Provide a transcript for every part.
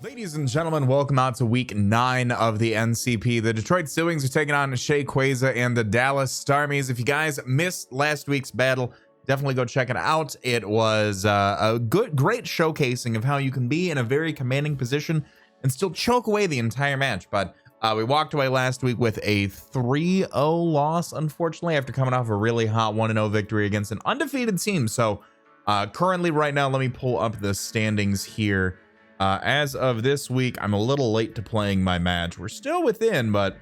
Ladies and gentlemen, welcome out to week 9 of the NCP. The Detroit Steel Wings are taking on Quasar and the Dallas Starmies. If you guys missed last week's battle, definitely go check it out. It was a great showcasing of how you can be in a very commanding position and still choke away the entire match. But we walked away last week with a 3-0 loss, unfortunately, after coming off a really hot 1-0 victory against an undefeated team. So currently right now, let me pull up the standings here. As of this week, I'm a little late to playing my match. We're still within, but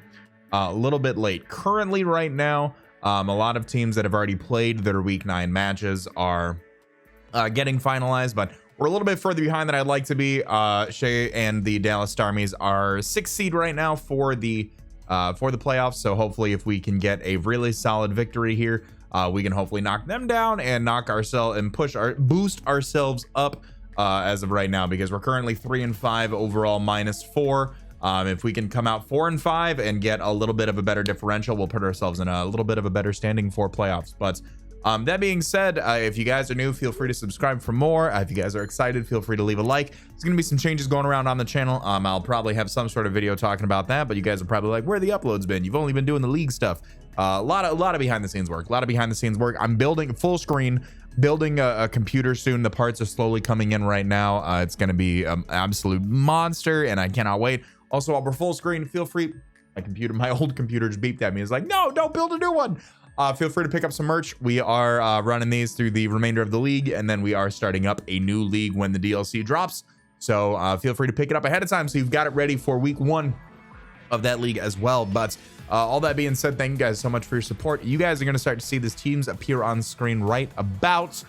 a little bit late. Currently right now, a lot of teams that have already played their week 9 matches are getting finalized, but we're a little bit further behind than I'd like to be. Shay and the Dallas Starmies are 6th seed right now for the playoffs. So hopefully if we can get a really solid victory here, we can hopefully knock them down and boost ourselves up as of right now, because we're currently 3-5 overall, -4. If we can come out 4-5 and get a little bit of a better differential, we'll put ourselves in a little bit of a better standing for playoffs. But that being said, if you guys are new, feel free to subscribe for more. If you guys are excited, feel free to leave a like. There's gonna be some changes going around on the channel. I'll probably have some sort of video talking about that, but you guys are probably like, where the uploads been? You've only been doing the league stuff. A lot of behind the scenes work. I'm building full screen, building a computer soon. The parts are slowly coming in right now. It's going to be an absolute monster, and I cannot wait. Also, while we're full screen, feel free. My old computer just beeped at me. It's like, no, don't build a new one. Feel free to pick up some merch. We are running these through the remainder of the league, and then we are starting up a new league when the DLC drops. So feel free to pick it up ahead of time so you've got it ready for week 1 of that league as well. But all that being said, thank you guys so much for your support. You guys are going to start to see these teams appear on screen right about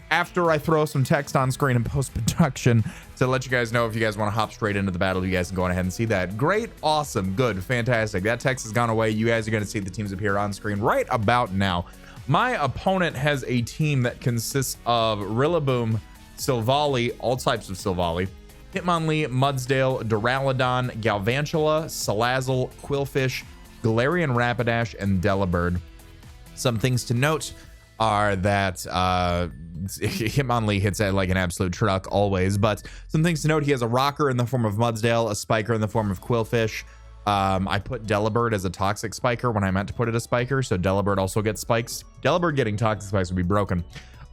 after I throw some text on screen in post-production to let you guys know if you guys want to hop straight into the battle. You guys can go ahead and see that. Great, awesome, good, fantastic. That text has gone away. You guys are going to see the teams appear on screen right about now. My opponent has a team that consists of Rillaboom, Silvally, all types of Silvally, Hitmonlee, Mudsdale, Duraludon, Galvantula, Salazzle, Quillfish, Galarian Rapidash, and Delibird. Some things to note are that Hitmonlee hits it like an absolute truck always, but some things to note: he has a rocker in the form of Mudsdale, a spiker in the form of Quillfish. I put Delibird as a toxic spiker when I meant to put it as spiker, so Delibird also gets spikes. Delibird getting toxic spikes would be broken.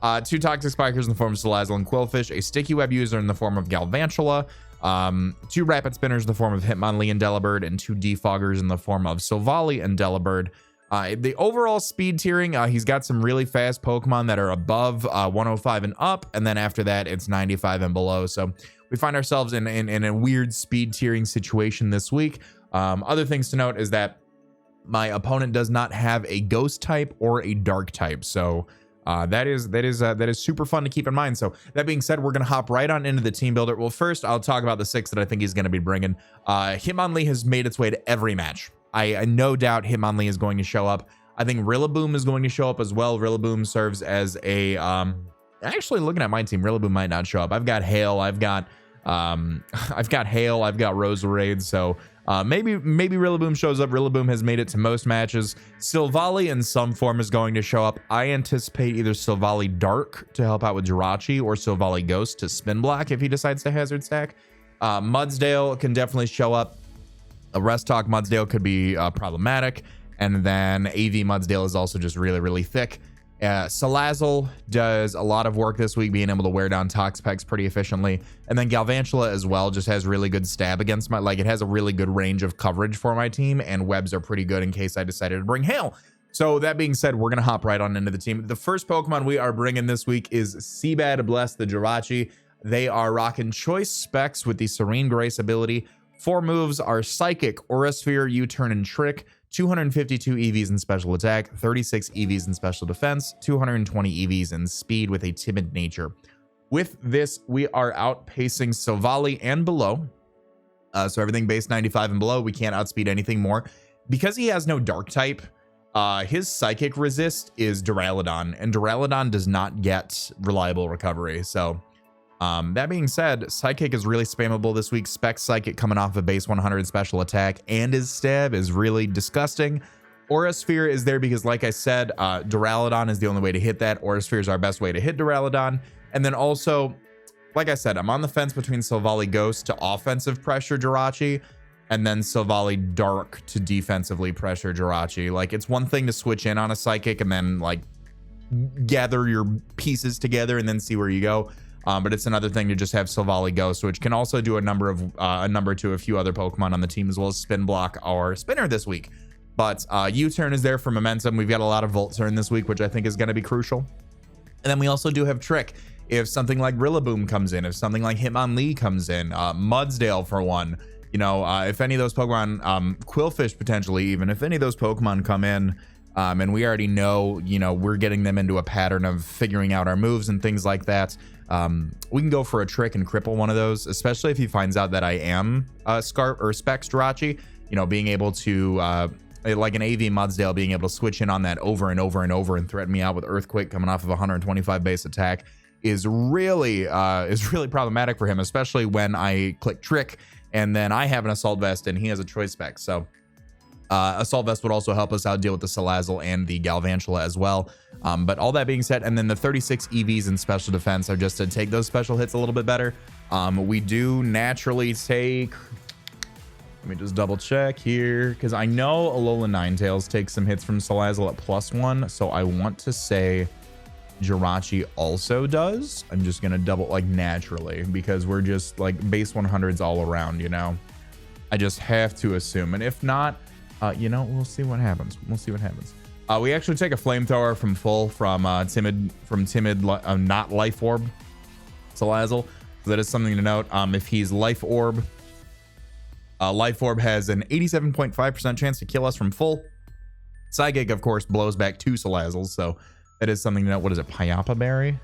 2 toxic spikers in the form of Salazzle and Quillfish, a sticky web user in the form of Galvantula, 2 rapid spinners in the form of Hitmonlee and Delibird, and 2 defoggers in the form of Silvally and Delibird. The overall speed tiering, he's got some really fast Pokemon that are above 105 and up, and then after that it's 95 and below. So we find ourselves in a weird speed tiering situation this week. Other things to note is that my opponent does not have a ghost type or a dark type, so that is super fun to keep in mind. So that being said, we're going to hop right on into the team builder. Well, first I'll talk about the 6 that I think he's going to be bringing. Hitmonlee has made its way to every match. I no doubt Hitmonlee is going to show up. I think Rillaboom is going to show up as well. Rillaboom serves as a actually, looking at my team, Rillaboom might not show up. I've got Hail, I've got Roserade, so maybe Rillaboom shows up. Rillaboom has made it to most matches. Silvally in some form is going to show up. I anticipate either Silvally Dark to help out with Jirachi or Silvally Ghost to spin block if he decides to hazard stack. Mudsdale can definitely show up. A Rest Talk Mudsdale could be problematic, and then AV Mudsdale is also just really thick. Salazzle does a lot of work this week, being able to wear down Toxapex pretty efficiently, and then Galvantula as well just has really good stab against my, it has a really good range of coverage for my team, and webs are pretty good in case I decided to bring Hail. So that being said, we're gonna hop right on into the team. The first Pokemon we are bringing this week is CBAD, bless the Jirachi. They are rocking choice specs with the Serene Grace ability. 4 moves are Psychic, Aura Sphere, U-Turn, and Trick. 252 EVs in special attack, 36 EVs in special defense, 220 EVs in speed with a timid nature. With this, we are outpacing Silvally and below. So everything base 95 and below, we can't outspeed anything more. Because he has no dark type, his Psychic resist is Duraludon, and Duraludon does not get reliable recovery. So that being said, Psychic is really spammable this week. Spec Psychic coming off a base 100 special attack, and his stab is really disgusting. Aura Sphere is there because, like I said, Duraludon is the only way to hit that. Aura Sphere is our best way to hit Duraludon. And then also, like I said, I'm on the fence between Silvally Ghost to offensive pressure Jirachi and then Silvally Dark to defensively pressure Jirachi. Like, it's one thing to switch in on a Psychic and then like gather your pieces together and then see where you go. But it's another thing to just have Silvally Ghost, which can also do a number to a few other Pokemon on the team, as well as Spin Block our Spinner this week. But U-Turn is there for momentum. We've got a lot of Volt Turn this week, which I think is going to be crucial. And then we also do have Trick. If something like Rillaboom comes in, if something like Hitmonlee comes in, Mudsdale for one, you know, if any of those Pokemon, Quillfish potentially even, if any of those Pokemon come in, and we already know, you know, we're getting them into a pattern of figuring out our moves and things like that, we can go for a Trick and cripple one of those, especially if he finds out that I am Scarf or Specs Jirachi. You know, being able to like an AV Mudsdale being able to switch in on that over and over and over and threaten me out with Earthquake coming off of 125 base attack is really problematic for him, especially when I click Trick and then I have an Assault Vest and he has a Choice Spec. So Assault Vest would also help us out deal with the Salazzle and the Galvantula as well. But all that being said, and then the 36 EVs in special defense are just to take those special hits a little bit better. We do naturally take, let me just double check here, because I know Alolan Ninetales takes some hits from Salazzle at +1, so I want to say Jirachi also does. I'm just gonna double, like, naturally, because we're just like base 100s all around, you know. I just have to assume, and if not, you know, we'll see what happens. We actually take a Flamethrower from full from timid not Life Orb Salazzle, so that is something to note. If he's Life Orb has an 87.5% chance to kill us from full. Psychic, of course, blows back 2 Salazzles, so that is something to note. What is it, Pyapa Berry?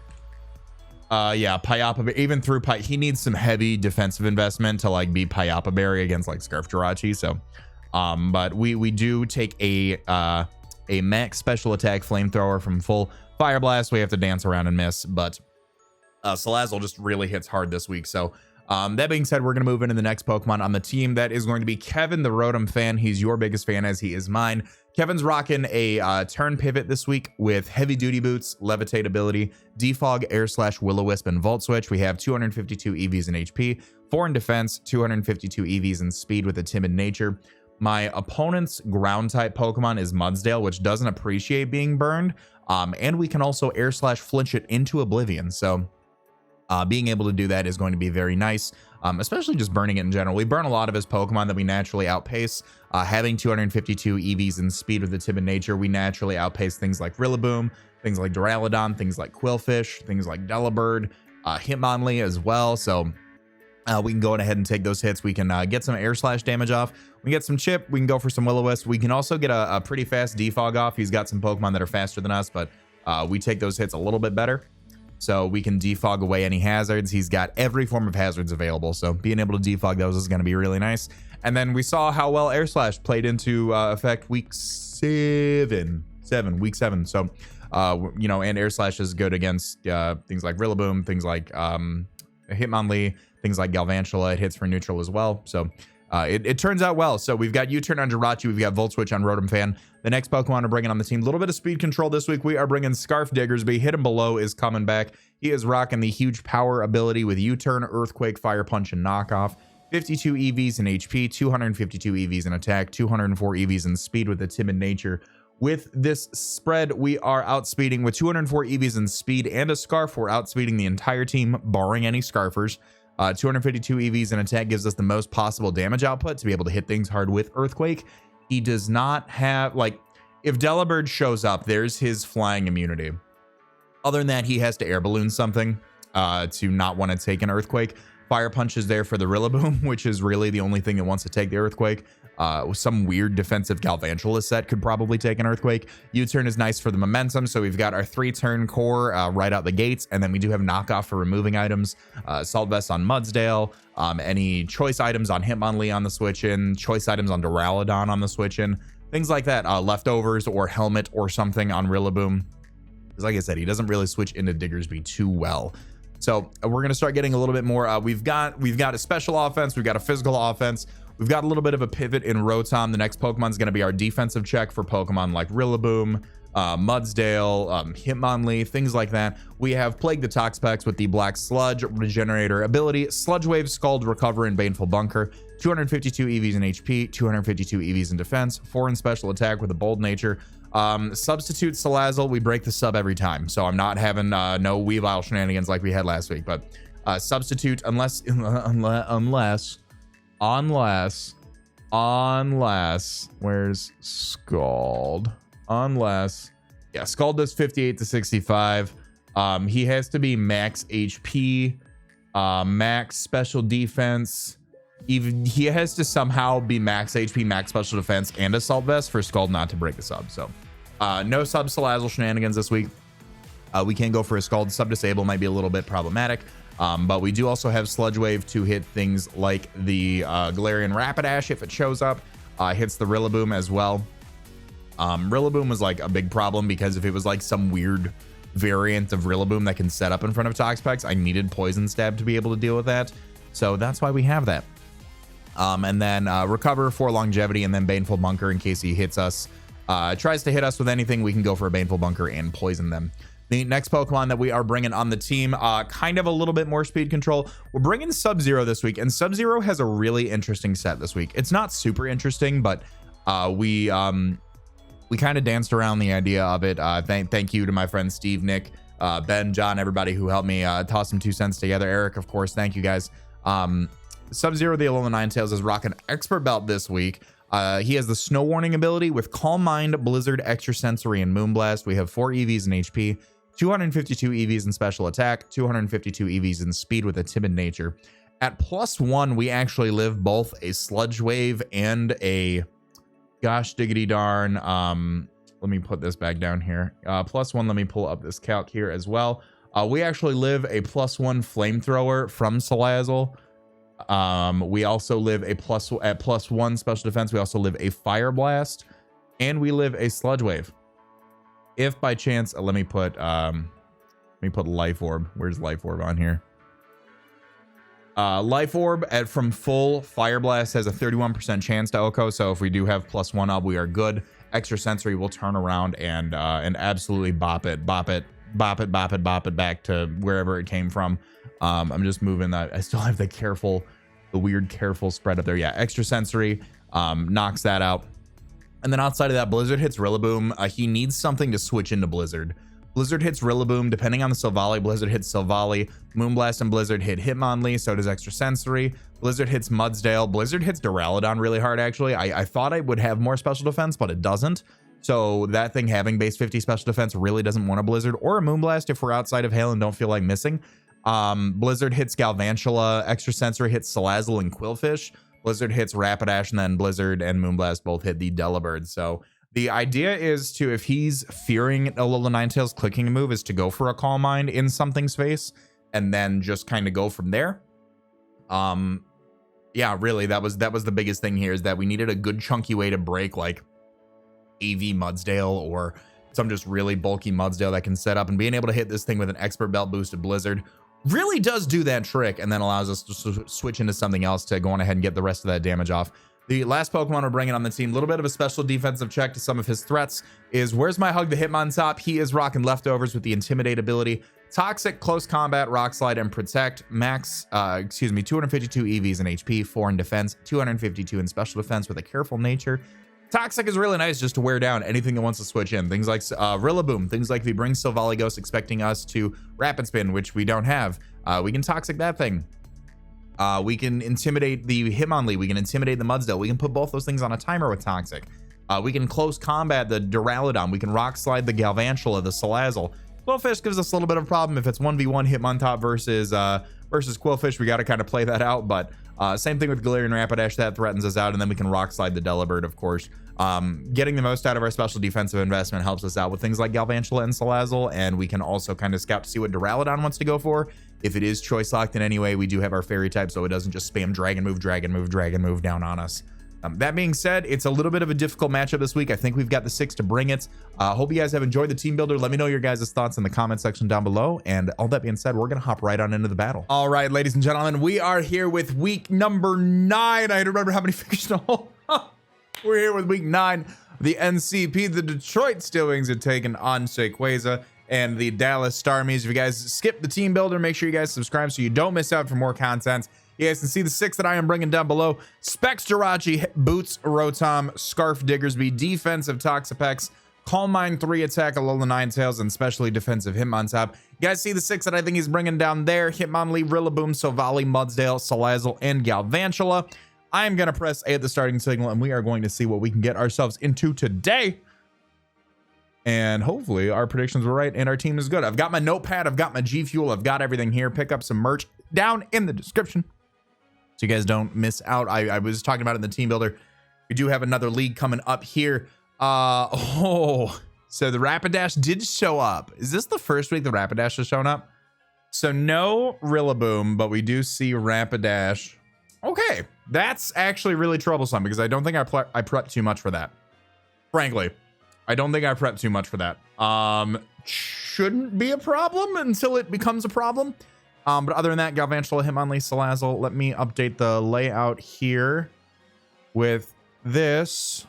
Yeah, Pyapa, even through he needs some heavy defensive investment to like be Pyapa Berry against like Scarf Jirachi. So but we do take a max special attack Flamethrower from full. Fire Blast we have to dance around and miss, but Salazzle just really hits hard this week. So that being said, we're going to move into the next Pokemon on the team. That is going to be Kevin, the Rotom-Fan. He's your biggest fan, as he is mine. Kevin's rocking a turn pivot this week with Heavy Duty Boots, Levitate ability, Defog, Air Slash, Will-O-Wisp, and Volt Switch. We have 252 EVs in HP, 4 in defense, 252 EVs in speed with a timid nature. My opponent's ground type Pokemon is Mudsdale, which doesn't appreciate being burned. And we can also Air Slash flinch it into oblivion. So being able to do that is going to be very nice, especially just burning it in general. We burn a lot of his Pokemon that we naturally outpace. Having 252 EVs in speed with the timid nature, we naturally outpace things like Rillaboom, things like Duraludon, things like Quillfish, things like Delibird, Hitmonlee as well. So we can go ahead and take those hits. We can get some Air Slash damage off. We can get some Chip. We can go for some Will-O-Wisp. We can also get a pretty fast Defog off. He's got some Pokemon that are faster than us, but we take those hits a little bit better. So we can defog away any hazards. He's got every form of hazards available, so being able to defog those is going to be really nice. And then we saw how well Air Slash played into effect week 7. So you know, and Air Slash is good against things like Rillaboom, things like Hitmonlee, things like Galvantula. It hits for neutral as well, so it turns out well. So we've got U-Turn on Jirachi, we've got Volt Switch on Rotom-Fan. The next Pokemon we're bringing on the team, a little bit of speed control this week. We are bringing Scarf Diggersby. Hit him below is coming back. He is rocking the huge power ability with U-Turn, Earthquake, Fire Punch, and Knockoff. 52 EVs in HP, 252 EVs in attack, 204 EVs in speed with a timid nature. With this spread, we are outspeeding with 204 EVs in speed and a Scarf. We're outspeeding the entire team, barring any Scarfers. 252 EVs in attack gives us the most possible damage output to be able to hit things hard with Earthquake. He does not have, like, if Delibird shows up, there's his flying immunity. Other than that, he has to air balloon something to not want to take an Earthquake. Fire Punch is there for the Rillaboom, which is really the only thing that wants to take the Earthquake. Some weird defensive Galvantula set could probably take an Earthquake. U-Turn is nice for the momentum, so we've got our 3-turn core right out the gates, and then we do have Knockoff for removing items. Assault Vest on Mudsdale, any choice items on Hitmonlee on the switch-in, choice items on Duraludon on the switch-in, things like that. Leftovers or Helmet or something on Rillaboom. Because like I said, he doesn't really switch into Diggersby too well. So we're going to start getting a little bit more. We've got a special offense. We've got a physical offense. We've got a little bit of a pivot in Rotom. The next Pokemon is going to be our defensive check for Pokemon like Rillaboom, Mudsdale, Hitmonlee, things like that. We have Plague the Toxapex with the Black Sludge Regenerator ability, Sludge Wave, Scald, Recover, and Baneful Bunker. 252 EVs in HP, 252 EVs in defense, 4 in special attack with a bold nature. Substitute Salazzle, we break the sub every time, so I'm not having no Weavile shenanigans like we had last week, but substitute unless where's Scald? Unless, yeah, Scald does 58 to 65. He has to be max HP, max special defense. Even he has to somehow be max HP, max special defense, and assault vest for Scald not to break the sub. So no sub Salazzle shenanigans this week. We can go for a Scald. Sub disable might be a little bit problematic, but we do also have Sludge Wave to hit things like the Galarian Rapidash if it shows up. Hits the Rillaboom as well. Rillaboom was like a big problem because if it was like some weird variant of Rillaboom that can set up in front of Toxapex, I needed Poison Stab to be able to deal with that. So that's why we have that. And then Recover for longevity, and then Baneful Bunker in case he hits us. Tries to hit us with anything, we can go for a Baneful Bunker and poison them. The next Pokemon that we are bringing on the team, kind of a little bit more speed control. We're bringing Sub-Zero this week, and Sub-Zero has a really interesting set this week. It's not super interesting, but we kind of danced around the idea of it. Thank you to my friends Steve, Nick, Ben, John, everybody who helped me toss some 2 cents together. Eric, of course, thank you guys. Sub-Zero, the Alolan Ninetales, is rocking Expert Belt this week. He has the Snow Warning ability with Calm Mind, Blizzard, Extrasensory, and Moonblast. We have 4 EVs in HP, 252 EVs in special attack, 252 EVs in speed with a timid nature. At +1, we actually live both a Sludge Wave and a, gosh diggity darn, let me put this back down here. +1, let me pull up this calc here as well. We actually live a +1 Flamethrower from Salazzle. We also live a +1 special defense. We also live a Fire Blast, and we live a Sludge Wave. If by chance, let me put Life Orb. Where's Life Orb on here? Life Orb from full Fire Blast has a 31% chance to OHKO, so if we do have +1 up, we are good. Extrasensory will turn around and absolutely bop it back to wherever it came from. I'm just moving that. I still have the weird careful spread up there. Yeah, Extrasensory knocks that out. And then outside of that, Blizzard hits Rillaboom. He needs something to switch into Blizzard. Blizzard hits Rillaboom. Depending on the Silvally, Blizzard hits Silvally. Moonblast and Blizzard hit Hitmonlee, so does Extrasensory. Blizzard hits Mudsdale. Blizzard hits Duraludon really hard, actually. I thought I would have more special defense, but it doesn't. So that thing having base 50 special defense really doesn't want a Blizzard or a Moonblast if we're outside of Hail and don't feel like missing. Blizzard hits Galvantula. Extrasensory hits Salazzle and Quillfish. Blizzard hits Rapidash, and then Blizzard and Moonblast both hit the Delibird. So the idea is to, if he's fearing Alolan Ninetales clicking a move, is to go for a Calm Mind in something space and then just kind of go from there. Yeah, really, that was the biggest thing here, is that we needed a good chunky way to break like AV Mudsdale or some just really bulky Mudsdale that can set up, and being able to hit this thing with an Expert Belt boosted Blizzard really does do that trick, and then allows us to switch into something else to go on ahead and get the rest of that damage off. The last Pokemon we're bringing on the team, a little bit of a special defensive check to some of his threats, is Where's My Hug the Hitmontop. He is rocking Leftovers with the Intimidate ability, Toxic, Close Combat, Rock Slide, and Protect. Max, 252 EVs in HP, 4 in defense, 252 in special defense with a Careful Nature. Toxic is really nice just to wear down anything that wants to switch in. Things like Rillaboom, things like if he brings Silvally Ghost expecting us to Rapid Spin, which we don't have, we can Toxic that thing. We can intimidate the Hitmonlee, we can intimidate the Mudsdale, we can put both those things on a timer with Toxic. We can Close Combat the Duraludon, we can Rock Slide the Galvantula, the Salazzle. Quillfish gives us a little bit of a problem if it's 1v1 Hitmontop versus Quillfish. We got to kind of play that out, but same thing with Galarian Rapidash, that threatens us out, and then we can Rock Slide the Delibird, of course. Getting the most out of our special defensive investment helps us out with things like Galvantula and Salazzle, and we can also kind of scout to see what Duraludon wants to go for. If it is choice locked in any way, we do have our fairy type, so it doesn't just spam Dragon Move down on us. That being said, it's a little bit of a difficult matchup this week. I think we've got the 6 to bring it. Hope you guys have enjoyed the team builder. Let me know your guys' thoughts in the comment section down below. And all that being said, we're going to hop right on into the battle. All right, ladies and gentlemen, we are here with week number 9. I had to remember how many figures to hold. We're here with week 9 the NCP, the Detroit Steel Wings, are taking on Shayquaza and the Dallas Starmies. If you guys skip the team builder, make sure you guys subscribe so you don't miss out for more content. You guys can see the 6 that I am bringing down below. Specs Jirachi, Boots Rotom, Scarf Diggersby, defensive Toxapex, Calm Mind 3 attack, Alola Ninetales, and specially defensive Hitmontop. You guys see the 6 that I think he's bringing down there. Hitmonlee, Rillaboom, Silvally, Mudsdale, Salazzle, and Galvantula. I am going to press A at the starting signal, and we are going to see what we can get ourselves into today. And hopefully our predictions were right and our team is good. I've got my notepad. I've got my G Fuel. I've got everything here. Pick up some merch down in the description so you guys don't miss out. I was talking about it in the team builder. We do have another league coming up here. So the Rapidash did show up. Is this the first week the Rapidash has shown up? So no Rillaboom, but we do see Rapidash. Okay, that's actually really troublesome because I don't think I prepped too much for that. Frankly, I don't think I prepped too much for that. Shouldn't be a problem until it becomes a problem. But other than that, Galvantula, Hitmonlee, Salazzle. Let me update the layout here with this.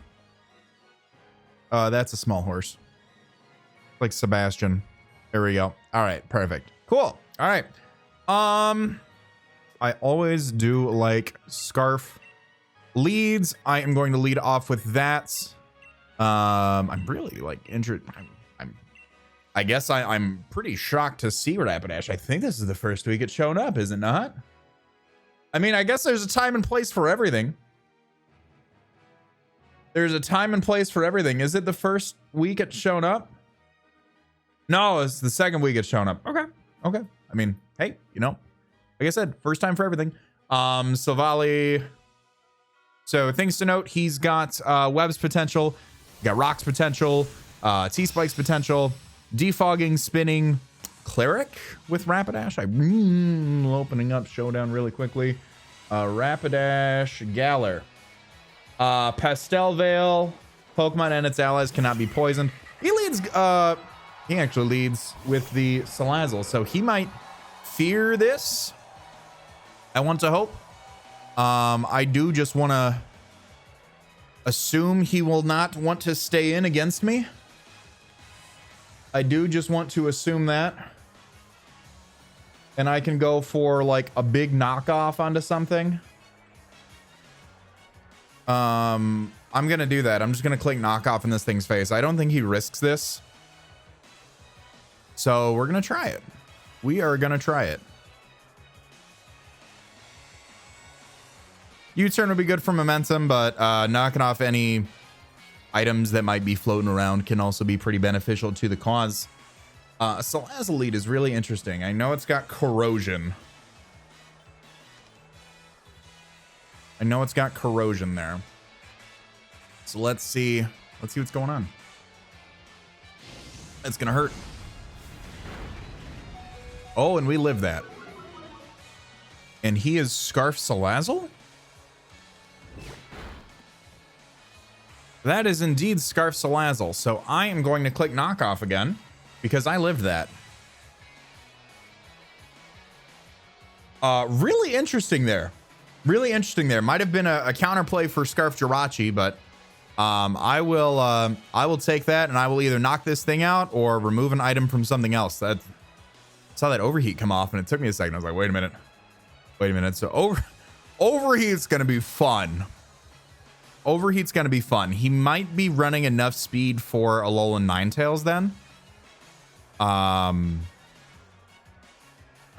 That's a small horse. Like Sebastian. There we go. All right, perfect. Cool. All right. I always do like Scarf leads. I am going to lead off with that. I'm really like interested. I guess I'm pretty shocked to see Rapidash. I think this is the first week it's shown up, is it not? I mean, I guess there's a time and place for everything. There's a time and place for everything. Is it the first week it's shown up? No, it's the second week it's shown up. Okay. Okay. I mean, hey, you know, like I said, first time for everything. Silvally. So things to note, he's got Web's potential, got Rock's potential, T-Spike's potential, Defogging, Spinning, Cleric with Rapidash. I'm opening up Showdown really quickly. Rapidash, Galar. Pastel Veil, Pokemon and its allies cannot be poisoned. He leads, he actually leads with the Salazzle, so he might fear this. I want to hope. I do just want to assume he will not want to stay in against me. I do just want to assume that. And I can go for like a big knockoff onto something. I'm going to do that. I'm just going to click knockoff in this thing's face. I don't think he risks this. So we're going to try it. We are going to try it. U-turn would be good for momentum, but knocking off any items that might be floating around can also be pretty beneficial to the cause. Salazzle lead is really interesting. I know it's got corrosion. I know it's got corrosion there. So let's see what's going on. It's gonna hurt. Oh, and we live that. And he is Scarf Salazzle? That is indeed Scarf Salazzle. So I am going to click knockoff again because I lived that. Really interesting there. Really interesting there. Might have been a counterplay for Scarf Jirachi, but I will take that and I will either knock this thing out or remove an item from something else. I saw that overheat come off and it took me a second. I was like, wait a minute. So overheat's gonna be fun. Overheat's gonna be fun. He might be running enough speed for Alola Ninetales then. I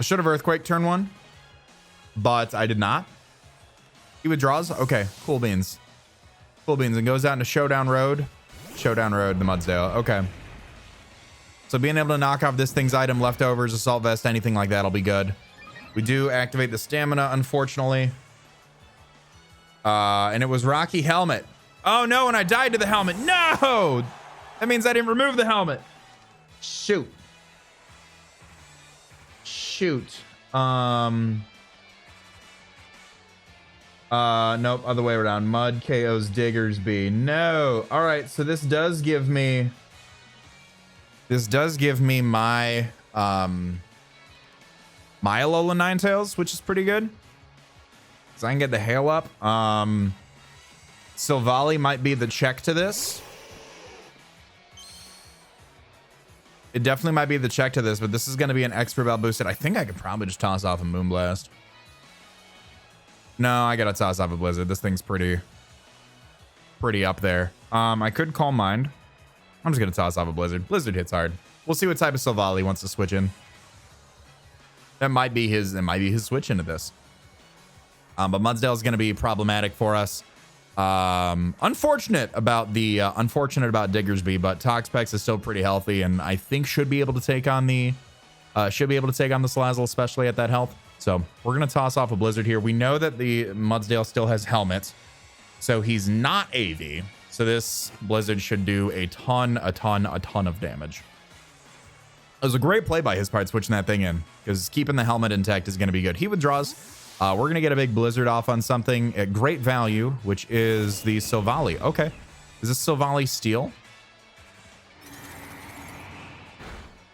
should have Earthquake turn 1, but I did not. He withdraws. Okay, cool beans. Cool beans, and goes out into Showdown Road. Showdown Road, the Mudsdale. Okay. So being able to knock off this thing's item, leftovers, Assault Vest, anything like that'll be good. We do activate the stamina, unfortunately. And it was Rocky Helmet. Oh no, and I died to the helmet. No! That means I didn't remove the helmet. Shoot. Nope, other way around. Mud KOs Diggersby. No. All right, so this does give me my my Alola Ninetales, which is pretty good. So I can get the hail up. Silvally might be the check to this. It definitely might be the check to this, but this is going to be an expert bell boosted. I think I could probably just toss off a Moonblast. No, I got to toss off a Blizzard. This thing's pretty up there. I could Calm Mind. I'm just going to toss off a Blizzard. Blizzard hits hard. We'll see what type of Silvally wants to switch in. That might be his switch into this. But Mudsdale is going to be problematic for us. Unfortunate about Diggersby, but Toxapex is still pretty healthy, and I think should be able to take on the Salazzle, especially at that health. So we're gonna toss off a Blizzard here. We know that the Mudsdale still has Helmet, so he's not AV. So this Blizzard should do a ton of damage. It was a great play by his part, switching that thing in, because keeping the Helmet intact is going to be good. He withdraws. We're going to get a big Blizzard off on something at great value, which is the Silvally. Okay. Is this Silvally Steel?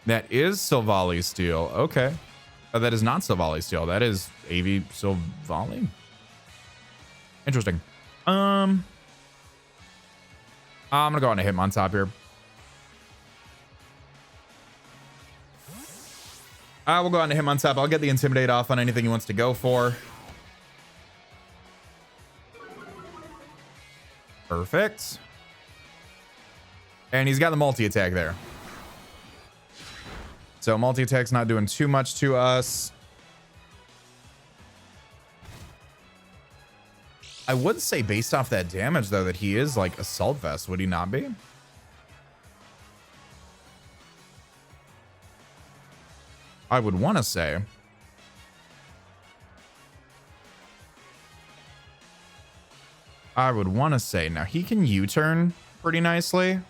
That is Silvally Steel. Okay. That is not Silvally Steel. That is AV Silvally. Interesting. I'm going to go on a Hitmontop here. We'll go on to Hitmontop. I'll get the Intimidate off on anything he wants to go for. Perfect. And he's got the multi-attack there. So multi-attack's not doing too much to us. I would say based off that damage, though, that he is like Assault Vest. Would he not be? I would want to say. Now he can U-turn pretty nicely.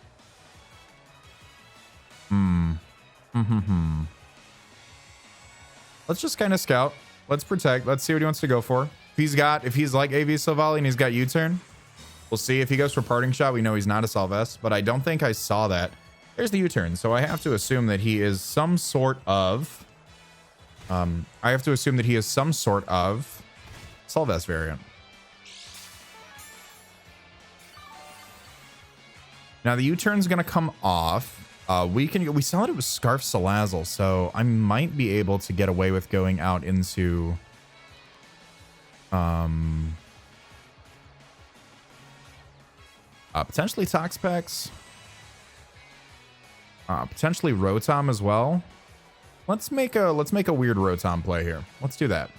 Let's just kind of scout. Let's protect. Let's see what he wants to go for. If he's like AV Silvally and he's got U-turn, we'll see. If he goes for Parting Shot, we know he's not a Assault Vest, but I don't think I saw that. There's the U-turn, so I have to assume that he is some sort of Assault Vest variant. Now the U-turn's gonna come off. We saw that it was Scarf Salazzle, so I might be able to get away with going out into potentially Toxapex, potentially Rotom as well. Let's make a weird Rotom play here. Let's do that.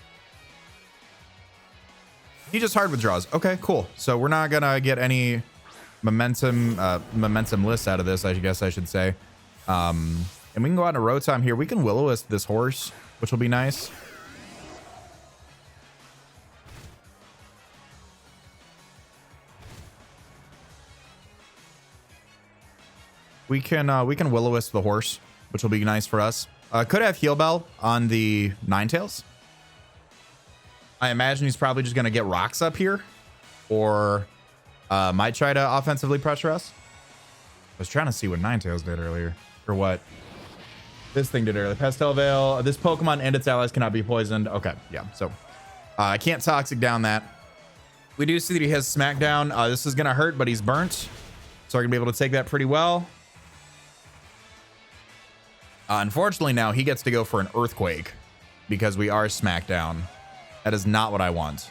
He just hard withdraws. Okay, cool. So we're not gonna get any momentum list out of this, I guess I should say. And we can go out to Rotom here. We can Will-O-Wisp this horse, which will be nice. We can Will-O-Wisp the horse, which will be nice for us. Could have Heal Bell on the Ninetales. I imagine he's probably just going to get rocks up here, or might try to offensively pressure us. I was trying to see what Ninetales did earlier, or what this thing did earlier. Pastel Veil. This Pokemon and its allies cannot be poisoned. Okay, yeah. So I can't Toxic down that. We do see that he has Smackdown. This is going to hurt, but he's burnt, so we're going to be able to take that pretty well. Unfortunately, now he gets to go for an Earthquake because we are Smackdown. That is not what I want.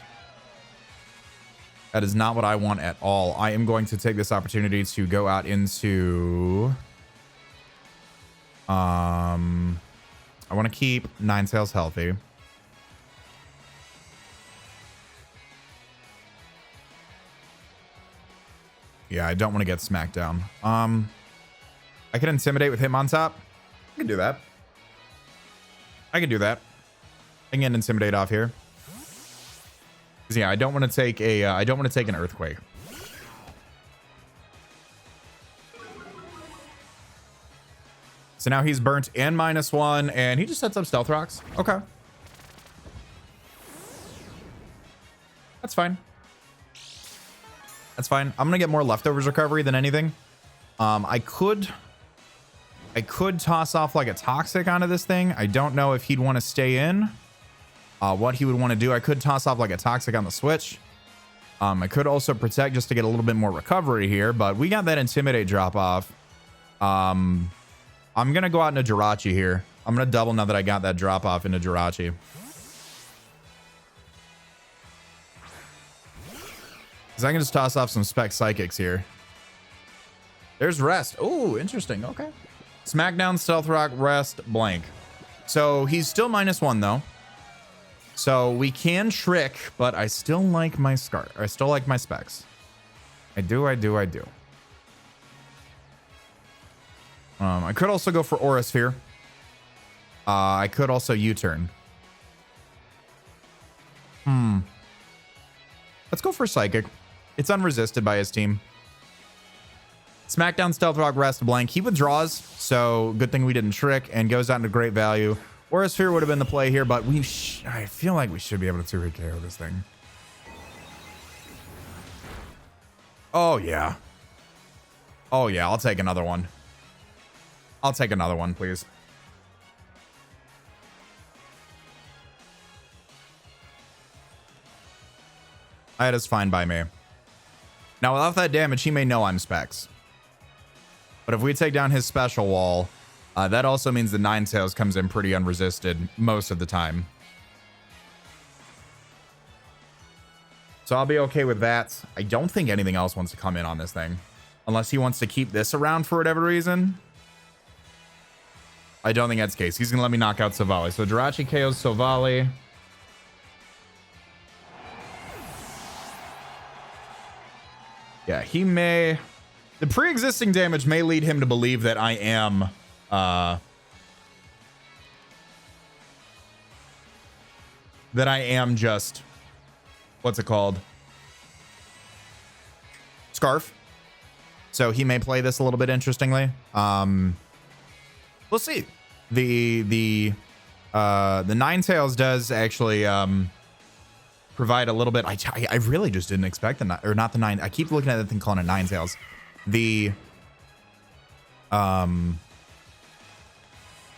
That is not what I want at all. I am going to take this opportunity to go out into... I want to keep Ninetales healthy. Yeah, I don't want to get Smackdown. I can Intimidate with Hitmontop. I can do that. I can get Intimidate off here. Yeah, I don't want to take an Earthquake. So now he's burnt and -1, and he just sets up Stealth Rocks. Okay. That's fine. That's fine. I'm gonna get more Leftovers recovery than anything. I could toss off like a Toxic onto this thing. I don't know if he'd want to stay in. What he would want to do, I could toss off like a Toxic on the switch. I could also Protect just to get a little bit more recovery here, but we got that Intimidate drop off. I'm going to go out into Jirachi here. I'm going to double now that I got that drop off into Jirachi. Because I can just toss off some spec psychics here. There's rest. Oh, interesting. Okay. Smackdown, Stealth Rock, rest, blank. So he's still -1 though. So we can trick, but I still like my Scar. I still like my specs. I do. I could also go for Aura Sphere. I could also U-turn. Let's go for Psychic. It's unresisted by his team. Smackdown, Stealth Rock, rest, blank. He withdraws, so good thing we didn't trick, and goes out into great value. Aura Sphere would have been the play here, but I feel like we should be able to 2-hit KO this thing. Oh, yeah. Oh, yeah. I'll take another one. I'll take another one, please. That is fine by me. Now, without that damage, he may know I'm specs. But if we take down his special wall, that also means the Ninetales comes in pretty unresisted most of the time. So I'll be okay with that. I don't think anything else wants to come in on this thing. Unless he wants to keep this around for whatever reason. I don't think that's the case. He's going to let me knock out Silvally. So Jirachi KOs Silvally. Yeah, he may... The pre-existing damage may lead him to believe that I am... that I am just... What's it called? Scarf. So he may play this a little bit interestingly. We'll see. The Ninetales does actually provide a little bit. I really just didn't expect not the nine. I keep looking at the thing calling it Ninetales. The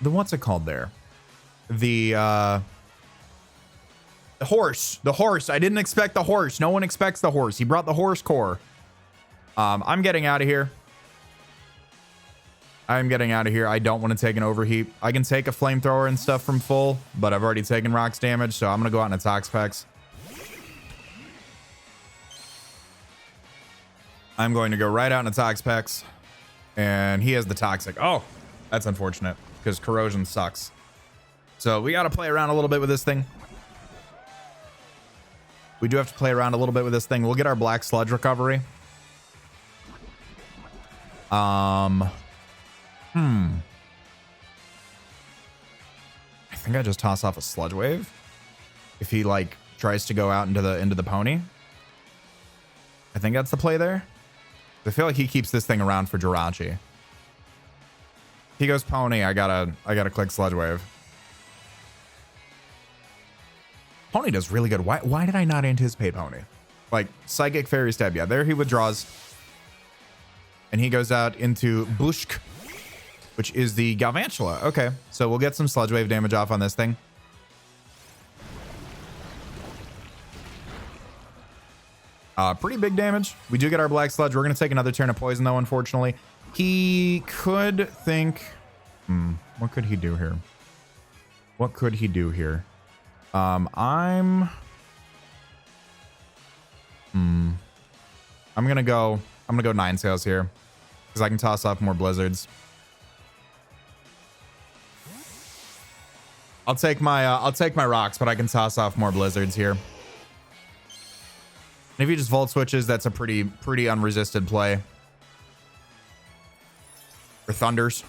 what's it called there? The horse. The horse. I didn't expect the horse. No one expects the horse. He brought the horse core. I'm getting out of here. I'm getting out of here. I don't want to take an overheat. I can take a flamethrower and stuff from full, but I've already taken rocks damage, so I'm going to go out into Toxapex. I'm going to go right out into Toxapex, and he has the Toxic. Oh, that's unfortunate, because corrosion sucks. So we got to play around a little bit with this thing. We do have to play around a little bit with this thing. We'll get our Black Sludge recovery. I think I just toss off a Sludge Wave. If he like tries to go out into the pony. I think that's the play there. I feel like he keeps this thing around for Jirachi. He goes pony. I gotta click Sludge Wave. Pony does really good. Why did I not anticipate pony? Like Psychic Fairy Stab. Yeah, there he withdraws. And he goes out into Bushk, which is the Galvantula. Okay, so we'll get some Sludge Wave damage off on this thing. Pretty big damage. We do get our Black Sludge. We're going to take another turn of poison, though, unfortunately. He could think... what could he do here? What could he do here? I'm going to go Ninetales here. Because I can toss off more Blizzards. I'll take my rocks, but I can toss off more Blizzards here. And if he just Volt Switches, that's a pretty unresisted play. Or Thunders.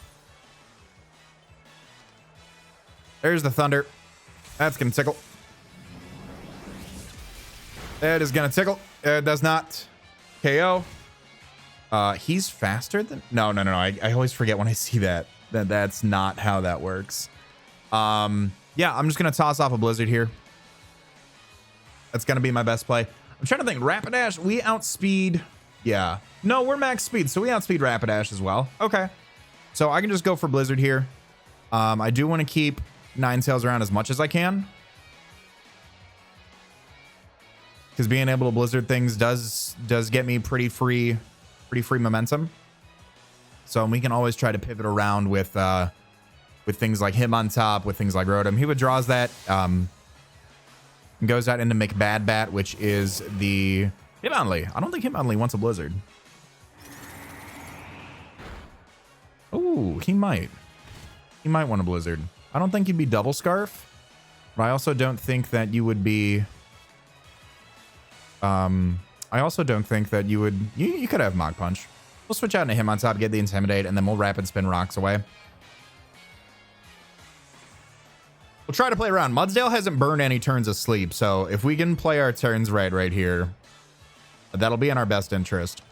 There's the Thunder. That's going to tickle. That is going to tickle. It does not KO. He's faster than... No. I always forget when I see that. That's not how that works. Yeah, I'm just going to toss off a Blizzard here. That's going to be my best play. I'm trying to think. Rapidash, we outspeed... Yeah. No, we're max speed, so we outspeed Rapidash as well. Okay. So I can just go for Blizzard here. I do want to keep Ninetales around as much as I can. Because being able to Blizzard things does get me pretty free momentum. So we can always try to pivot around with things like Hitmontop, with things like Rotom. He withdraws that, goes out into McBadbat, which is the Hitmonlee. I don't think Hitmonlee wants a Blizzard. Oh, he might. He might want a Blizzard. I don't think he'd be Double Scarf, but I also don't think that you would be... I also don't think that you would... You could have Mach Punch. We'll switch out into Hitmontop, get the Intimidate, and then we'll Rapid Spin Rocks away. We'll try to play around. Mudsdale hasn't burned any turns of sleep, so if we can play our turns right here, that'll be in our best interest.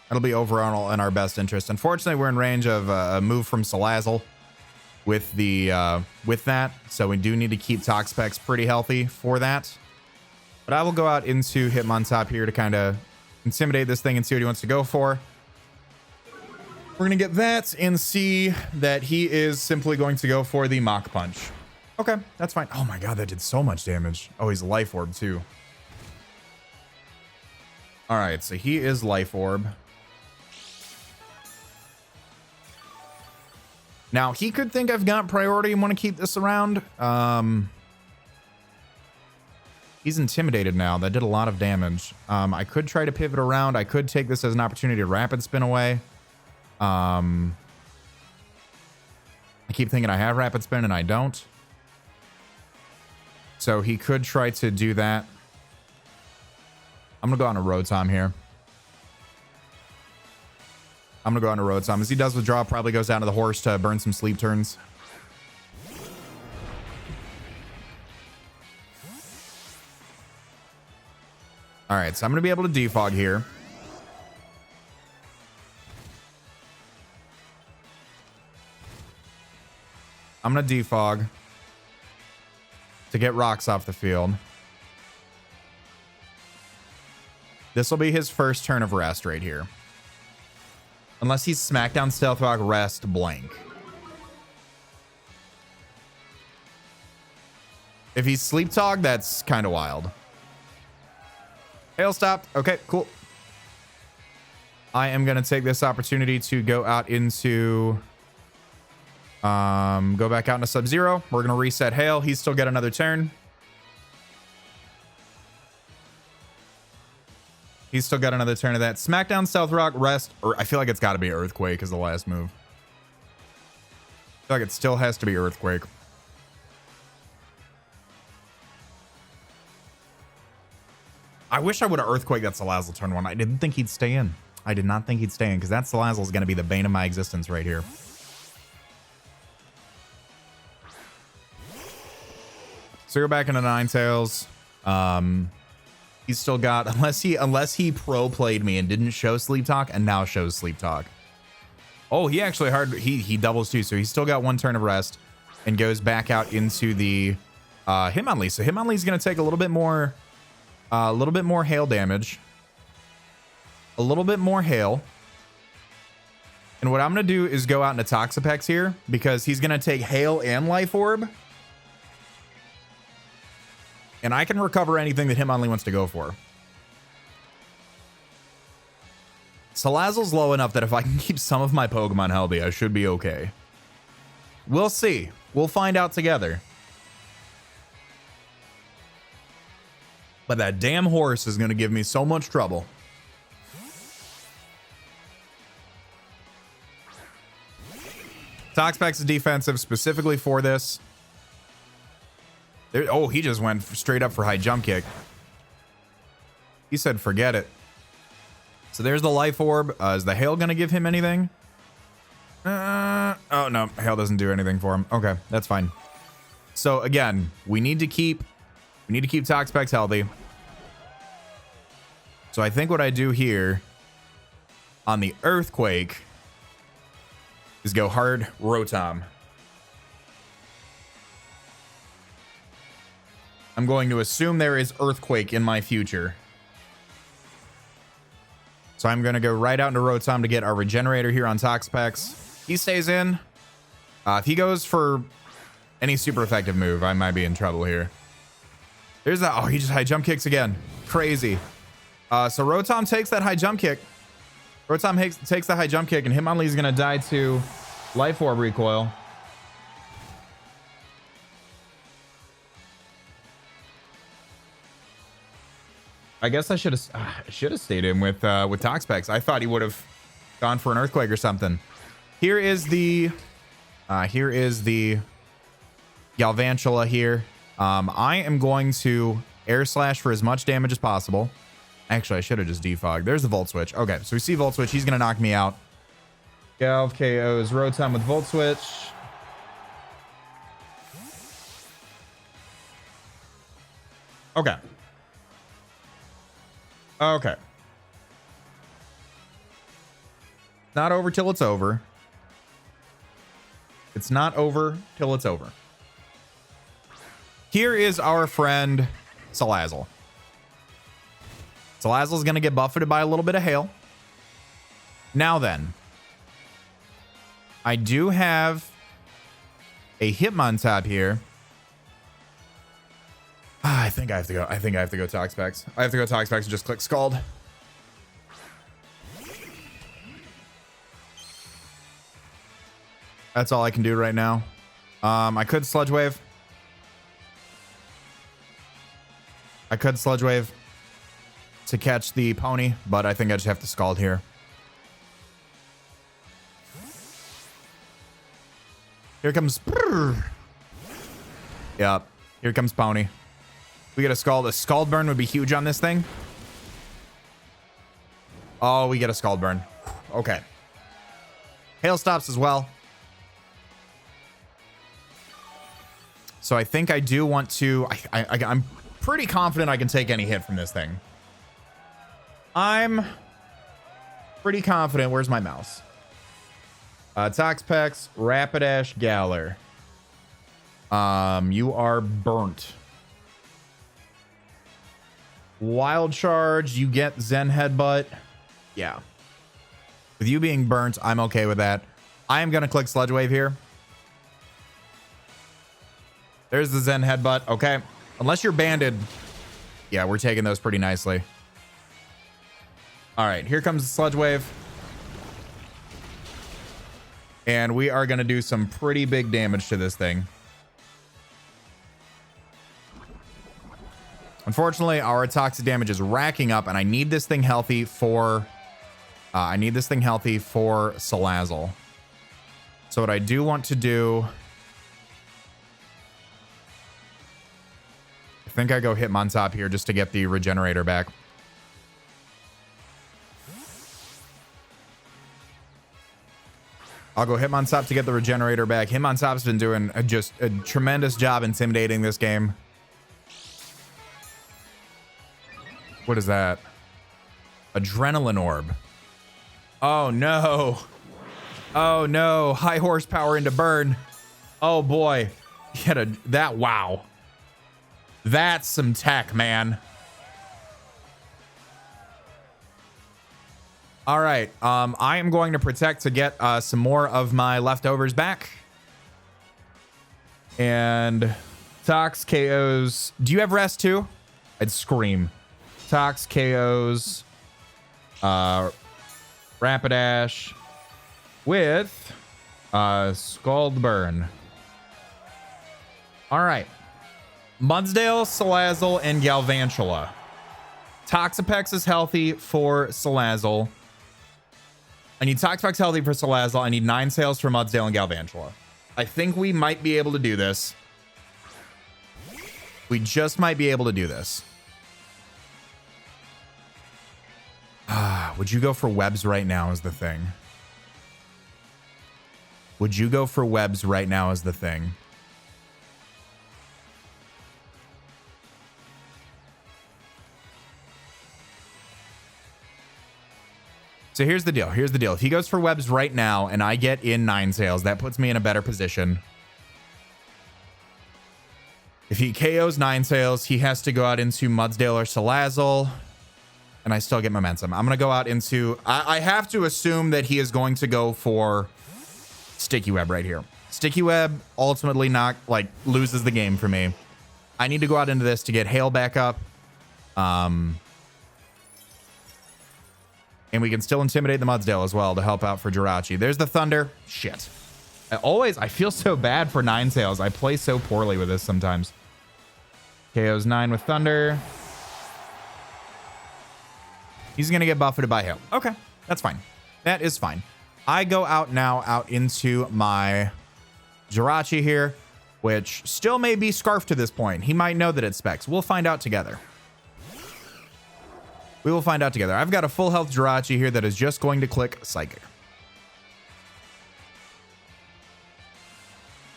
That'll be overall in our best interest. Unfortunately, we're in range of a move from Salazzle with that, so we do need to keep Toxapex pretty healthy for that. But I will go out into Hitmontop here to kind of intimidate this thing and see what he wants to go for. We're going to get that and see that he is simply going to go for the Mach Punch. Okay, that's fine. Oh my god, that did so much damage. Oh, he's Life Orb too. All right, so he is Life Orb. Now, he could think I've got priority and want to keep this around. He's intimidated now. That did a lot of damage. I could try to pivot around. I could take this as an opportunity to Rapid Spin away. I keep thinking I have Rapid Spin and I don't. So he could try to do that. I'm going to go on a Rotom here. I'm going to go on a Rotom. As he does withdraw, probably goes down to the horse to burn some sleep turns. All right, so I'm going to be able to defog here. I'm going to defog to get rocks off the field. This will be his first turn of rest right here. Unless he's Smackdown, Stealth Rock, Rest, blank. If he's Sleep Talk, that's kind of wild. Hail stopped. Okay, cool. I am going to take this opportunity to go out into... go back out into Sub-Zero. We're going to reset Hail. He's still got another turn. He's still got another turn of that. Smackdown, Stealth Rock, Rest. Or I feel like it's got to be Earthquake as the last move. I feel like it still has to be Earthquake. I wish I would have Earthquake that Salazzle turn one. I didn't think he'd stay in. I did not think he'd stay in because that Salazzle is going to be the bane of my existence right here. So you're back into Ninetales. He's still got, unless he pro played me and didn't show Sleep Talk and now shows Sleep Talk. Oh, he actually he doubles too. So he's still got one turn of rest and goes back out into the Hitmonlee. So Hitmonlee's going to take a little bit more hail damage. A little bit more hail. And what I'm going to do is go out into Toxapex here because he's going to take hail and Life Orb. And I can recover anything that Hitmonlee wants to go for. Salazzle's low enough that if I can keep some of my Pokemon healthy, I should be okay. We'll see. We'll find out together. But that damn horse is going to give me so much trouble. Toxapex is defensive specifically for this. There, oh, he just went straight up for high jump kick. He said, forget it. So there's the Life Orb. Is the Hail going to give him anything? Oh, no. Hail doesn't do anything for him. Okay, that's fine. So, again, we need to keep Toxapex healthy. So I think what I do here on the Earthquake is go hard Rotom. I'm going to assume there is Earthquake in my future. So I'm going to go right out into Rotom to get our Regenerator here on Toxapex. He stays in. If he goes for any super effective move, I might be in trouble here. There's that. Oh, he just high jump kicks again. Crazy. So Rotom takes that high jump kick. Rotom takes the high jump kick, and Hitmonlee is going to die to Life Orb recoil. I guess I should have stayed in with Toxapex. I thought he would have gone for an earthquake or something. Here is the Galvantula here. I am going to air slash for as much damage as possible. Actually, I should have just defogged. There's the Volt Switch. Okay, so we see Volt Switch. He's gonna knock me out. Galv KOs Rotom with Volt Switch. Okay. Okay. Not over till it's over. It's not over till it's over. Here is our friend Salazzle. Salazzle's going to get buffeted by a little bit of hail. Now then, I do have a Hitmontop here. I think I have to go. I think I have to go Toxapex. I have to go Toxapex and just click Scald. That's all I can do right now. I could Sludge Wave. I could Sludge Wave to catch the pony, but I think I just have to Scald here. Here comes... Yep. Here comes pony. We get a Scald. A Scald Burn would be huge on this thing. Oh, we get a Scald Burn. Okay. Hail stops as well. So I think I do want to... I'm pretty confident I can take any hit from this thing. I'm pretty confident. Where's my mouse? Toxapex, Rapidash, Galar. You are burnt. Wild Charge, you get Zen Headbutt. Yeah. With you being burnt, I'm okay with that. I am going to click Sludge Wave here. There's the Zen Headbutt. Okay. Unless you're banded. Yeah, we're taking those pretty nicely. All right, here comes the Sludge Wave. And we are going to do some pretty big damage to this thing. Unfortunately, our toxic damage is racking up, and I need this thing healthy for... Salazzle. So what I do want to do... I think I go Hitmontop here just to get the regenerator back. I'll go Hitmontop to get the regenerator back. Hitmontop's been doing just a tremendous job intimidating this game. What is that? Adrenaline Orb. Oh no. Oh no. High horsepower into burn. Oh boy. Wow. That's some tech, man. All right. I am going to protect to get some more of my leftovers back. And Tox KOs. Do you have rest too? I'd scream. Tox KOs. Rapidash with Scald Burn. All right. Mudsdale, Salazzle, and Galvantula. Toxapex is healthy for Salazzle. I need Toxapex healthy for Salazzle. I need Ninetales for Mudsdale and Galvantula. I think we might be able to do this. We just might be able to do this. Would you go for webs right now is the thing. Would you go for webs right now is the thing. So here's the deal. Here's the deal. If he goes for webs right now and I get in Ninetales, that puts me in a better position. If he KOs Ninetales, he has to go out into Mudsdale or Salazzle. And I still get momentum. I'm going to go out into... I have to assume that he is going to go for Sticky Web right here. Sticky Web ultimately loses the game for me. I need to go out into this to get Hail back up. And we can still intimidate the Mudsdale as well to help out for Jirachi. There's the Thunder. Shit. I feel so bad for Ninetales. I play so poorly with this sometimes. KO's 9 with Thunder. He's going to get buffeted by Hail. Okay, that's fine. That is fine. I go out now, out into my Jirachi here, which still may be Scarf to this point. He might know that it's Specs. We'll find out together. We will find out together. I've got a full health Jirachi here that is just going to click Psychic.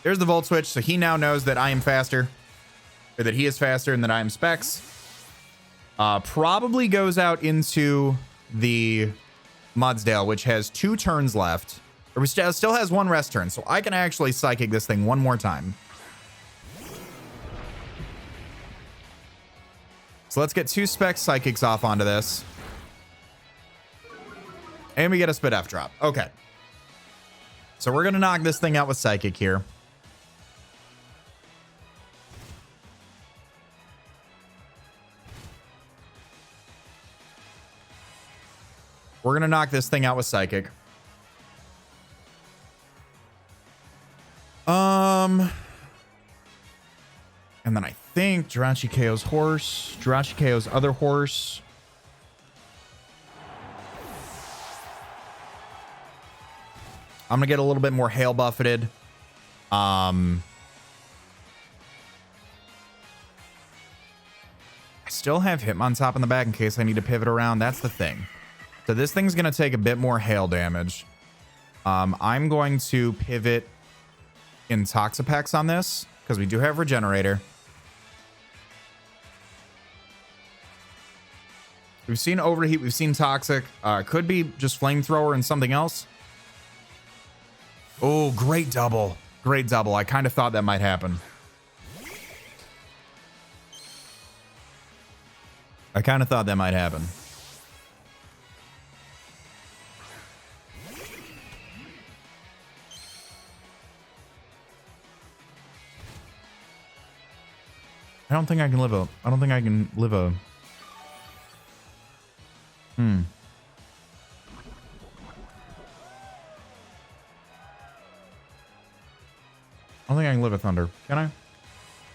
There's the Volt Switch, so he now knows that I am faster, or that he is faster and that I am Specs. Probably goes out into the Mudsdale, which has 2 turns left. Or still has 1 rest turn, so I can actually Psychic this thing one more time. So let's get 2 Specs Psychics off onto this. And we get a Spit F drop. Okay. So we're going to knock this thing out with Psychic here. We're going to knock this thing out with Psychic. And then I think Jirachi KO's horse. Jirachi KO's other horse. I'm going to get a little bit more hail buffeted. I still have Hitmontop in the back in case I need to pivot around. That's the thing. So this thing's going to take a bit more hail damage. I'm going to pivot in Toxapex on this because we do have Regenerator. We've seen Overheat. We've seen Toxic. Could be just Flamethrower and something else. Oh, great double. Great double. I kind of thought that might happen. I kind of thought that might happen. I don't think I can live a... I don't think I can live a... I don't think I can live a Thunder. Can I?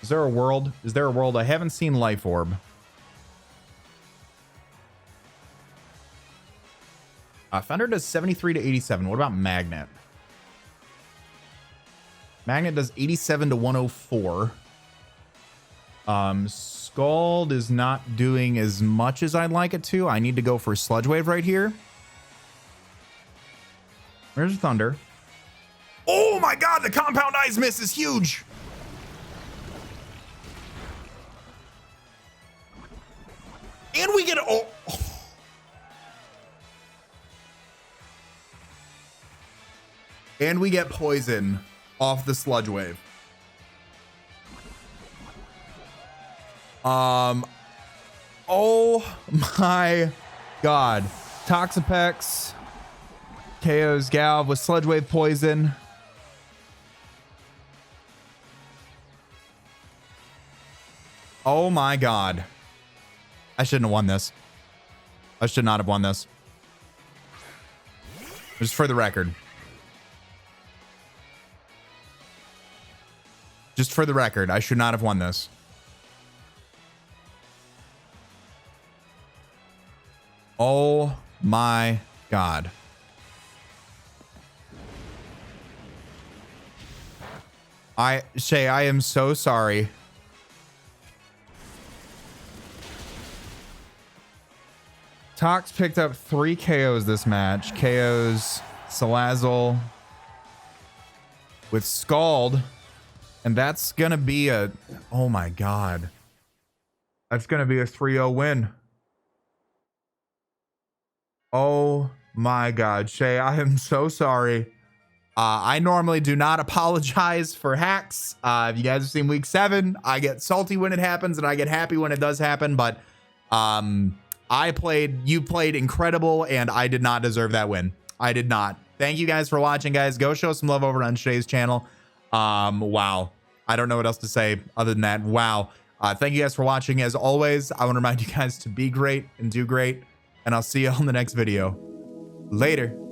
Is there a world? Is there a world? I haven't seen Life Orb. Thunder does 73 to 87. What about Magnet? Magnet does 87 to 104. Scald is not doing as much as I'd like it to. I need to go for Sludge Wave right here. There's Thunder. Oh my god, the Compound Eyes miss is huge. And we get and we get Poison off the Sludge Wave. Oh my god. Toxapex KO's Galv with Sludge Wave Poison. Oh my god. I shouldn't have won this. I should not have won this. Just for the record. Just for the record, I should not have won this. Oh my god. Shay, I am so sorry. Tox picked up 3 KOs this match. KOs Salazzle with Scald. And that's going to be a... Oh my god. That's going to be a 3-0 win. Oh my god. Shay, I am so sorry. I normally do not apologize for hacks. If you guys have seen week 7, I get salty when it happens and I get happy when it does happen. But you played incredible and I did not deserve that win. I did not. Thank you guys for watching, guys. Go show some love over on Shay's channel. Wow. I don't know what else to say other than that. Wow. Thank you guys for watching. As always, I want to remind you guys to be great and do great. And I'll see you on the next video. Later.